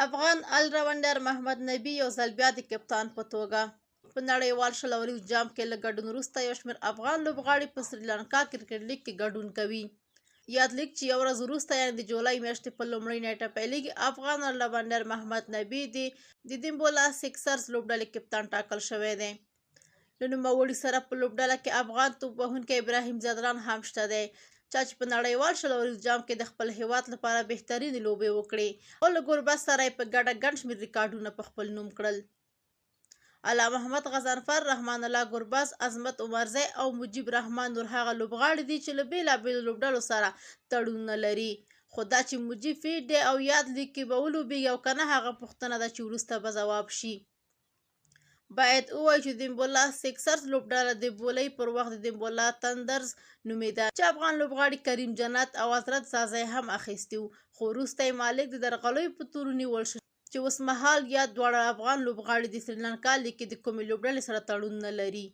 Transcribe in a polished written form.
افغان الراونډر محمد نبي یو ځل بیا د کپتان په توګه په نړیوال شل اوریز جام کې له ګډون وروسته یو شمېر افغان لوبغاړي په سریلانکا کرکټ لیګ کې ګډون کوي. یاد لیګ چې یو ورځ وروسته یعنې د جولای میاشتې په لومړۍ نیټه پیلېږي، افغان الراونډر محمد نبي د دیمبولا سکسرز لوبډلې کپتان ټاکل شوی دی. له نوموړي سره په لوبډله کې افغان توپ وهونکی ابراهیم ځدران هم شته دی، چا چې په نړیوال شل اوریز جام کې د خپل هیواد لپاره بهترینې لوبې وکړې او له ګوربز سره یې په ګډه ګڼ شمېر ریکارډونه په خپل نوم کړل. علا محمد غضنفر، رحمان الله ګوربز، عظمت عمرزی او مجیب رحمان نور هغه لوبغاړي دي چې له بېلابېلو لوبډلو سره تړونونه لري. خو دا چې مجیب فیټ دی او یاد لیګ کې به ولوبېږي او که نه، هغه پوښتنه ده چې وروسته به ځواب شي. باید ووایو چې دیمبولا سکسرز لوبډله د بولۍ پر وخت د دیمبولا تندرز نومېده، چې افغان لوبغاړي کریم جنت او حضرت زازی هم اخیستي وو، خو وروسته یې مالک د درغلیو په تور ونیول شو چې اوسمهال یا دواړه افغان لوبغاړي د سریلانکا لیګ کې د کومې لوبډلې سره تړون نه لري.